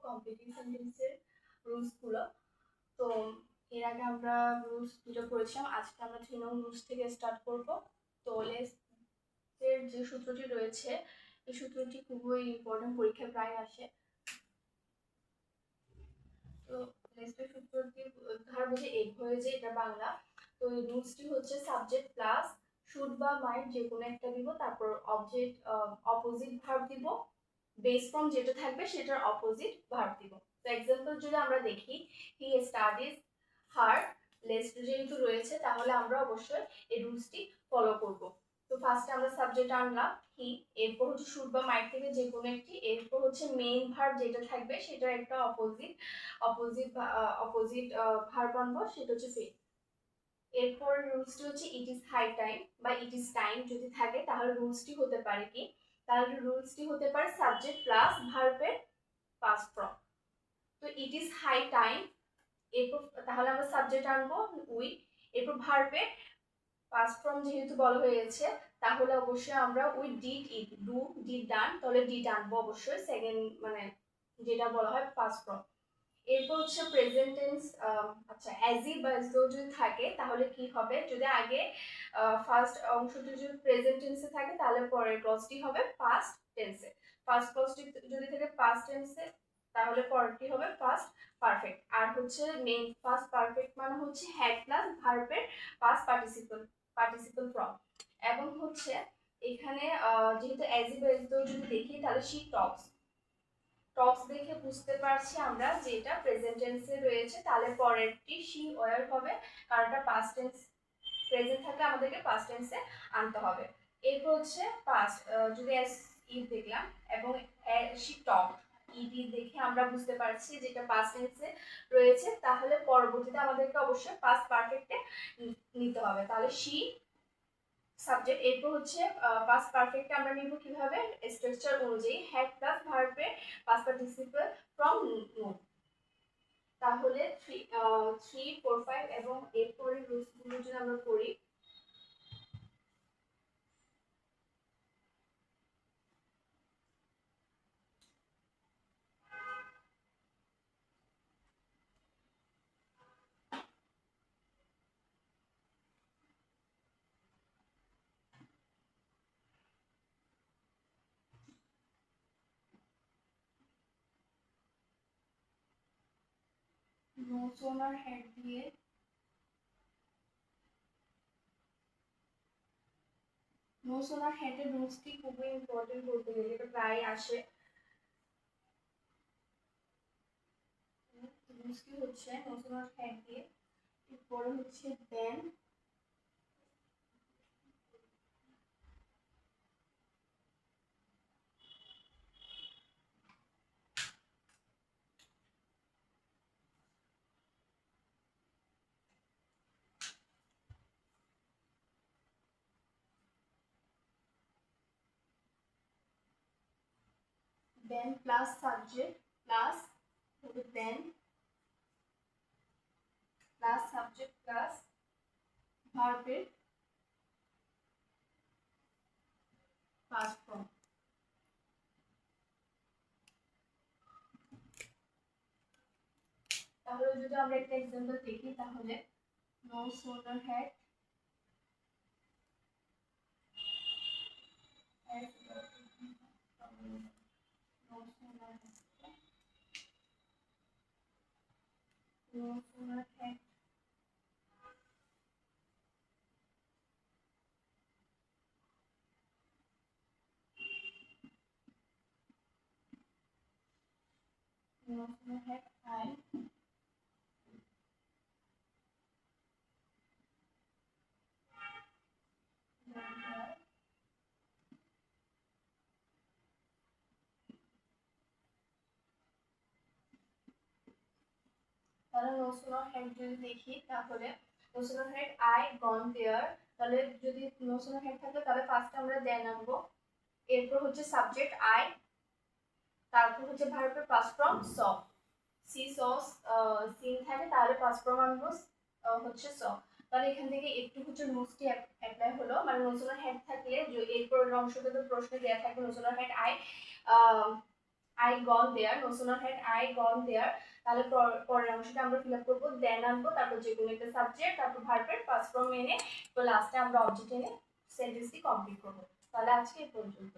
Completing সেন্টেন্সের রুলসগুলো। তো এর আগে আমরা রুলস দুটো করেছিলাম, আজকে আমরা 3 নং রুলস থেকে স্টার্ট করব। তো লেসের যে সূত্রটি রয়েছে এই সূত্রটি খুবই ইম্পর্টেন্ট, পরীক্ষায় প্রায় আসে। তো লেসের সূত্রটি ধরবো যে এগ হয়ে যে এটা বাংলা। তো এই রুলসটি হচ্ছে সাবজেক্ট প্লাস শুড বা মাইট যে কোনো একটা দিব, তারপর অবজেক্ট অপোজিট ভার্ব দিব, বেস ফর্ম যেটা থাকবে সেটার অপোজিট ভার্ব দিব। তো এক্সাম্পল যদি আমরা দেখি, হি স্টাডিজ হার্ড, লেস যেহেতু রয়েছে তাহলে আমরা অবশ্যই এই রুলসটি ফলো করব। তো ফার্স্টে আমরা সাবজেক্ট আনলাম হি, এরপর হচ্ছে শুড বা মাইট থেকে যে কোনো একটি, এরপর হচ্ছে মেইন ভার্ব যেটা থাকবে সেটার একটা অপোজিট ভার্ব আনবো, সেটা হচ্ছে ফিট। এরপর রুলসটি হচ্ছে ইট ইজ হাই টাইম বা ইট ইজ টাইম যদি থাকে তাহলে রুলসটি হতে পারে কি, তাহলে রুলসটি হতে পারে সাবজেক্ট প্লাস ভার্বের পাস্ট ফর্ম। তো ইট ইজ হাই টাইম, এরপর তাহলে আমরা সাবজেক্ট আনবো উই, এরপর ভার্বের পাস্ট ফর্ম যেহেতু বলা হয়েছে তাহলে অবশ্যই আমরা we did it, do did done, তাহলে ডিড আনবো অবশ্যই সেকেন্ড, মানে যেটা বলা হয় পাস্ট ফর্ম। এরপর হচ্ছে প্রেজেন্ট টেন্স, আচ্ছা অ্যাজ ইফ বা অ্যাজ দো যদি থাকে তাহলে কি হবে, যদি আগে ফার্স্ট অংশটি যদি প্রেজেন্ট টেন্সে থাকে তাহলে পরের ক্লজটি হবে পাস্ট টেন্সে, ফার্স্ট ক্লজটি যদি থাকে পাস্ট টেন্সে তাহলে পরেরটি হবে পাস্ট পারফেক্ট। আর হচ্ছে মেইন পাস্ট পারফেক্ট মানে হচ্ছে হ্যাড প্লাস ভার্বের পাস্ট পার্টিসিপল ফর্ম। এবং হচ্ছে এখানে যেহেতু অ্যাজ ইফ অ্যাজ দো যদি দেখি তাহলে শি টক্স দেখে বুঝতে পারছি আমরা যে এটা প্রেজেন্ট টেন্সে রয়েছে, তাহলে পরেরটি শি ওয়ার হবে, কারণ এটা পাস্ট টেন্স, প্রেজেন্ট থাকলে আমাদেরকে পাস্ট টেন্সে আনতে হবে। এরপর হচ্ছে পাস্ট, যদি এস ইফ দেখলাম এবং শি টক ইডি দেখে আমরা বুঝতে পারছি যেটা পাস্ট টেন্সে রয়েছে, তাহলে পরবর্তীতে আমাদেরকে অবশ্যই পাস্ট পারফেক্টে নিতে হবে, তাহলে শি সাবজেক্ট। এরপর হচ্ছে পাস্ট পারফেক্ট আমরা নিব কিভাবে, স্ট্রাকচার অনুযায়ী হ্যাড প্লাস ভার্বের পাস্ট পার্টিসিপল ফ্রম নো। তাহলে 3, 4, 5 এবং এরপরের রুলসগুলো যদি আমরা করি, নো সোনার হেড দিয়ে নো সোনার হেডের রুলসটি খুবই ইম্পর্টেন্ট, বলতে গেলে এটা প্রায় আসে। রুলসটি হচ্ছে নো সোনার হেড দিয়ে, এরপরে হচ্ছে than, than plus subject plus than plus subject plus ভার্বের পাস্ট ফর্ম। তাহলে যদি আমরা একটা এক্সাম্পল দেখি তাহলে no sooner had no sooner had no sooner had I learned her, তাহলে no sooner had যদি দেখি তাহলে no sooner had I gone there, তাহলে যদি no sooner had থাকে তাহলে ফার্স্ট আমরা দেন আনবো, এরপর হচ্ছে সাবজেক্ট I, তারপর হচ্ছে ভার্বের পাস্ট ফর্ম স, সি সস সিন থাকে তাহলে পাস্ট ফর্ম আনবো হচ্ছে স। তাহলে এখান থেকে একটু হচ্ছে রুলসটি অ্যাপ্লাই হলো, মানে নোসোনার হেড থাকলে এরপর অংশটাতে প্রশ্ন দেওয়া থাকবে no sooner had I I gone there, no sooner had I gone there, তাহলে পরের অংশটা আমরা ফিল আপ করবো, দেন আনবো, তারপর যে কোনো একটা সাবজেক্ট, তারপর ভার্বের পাস্ট ফর্ম এনে, তো লাস্টে আমরা অবজেক্ট এনে সেন্টেন্সটি কমপ্লিট করবো। তাহলে আজকে এই পর্যন্ত।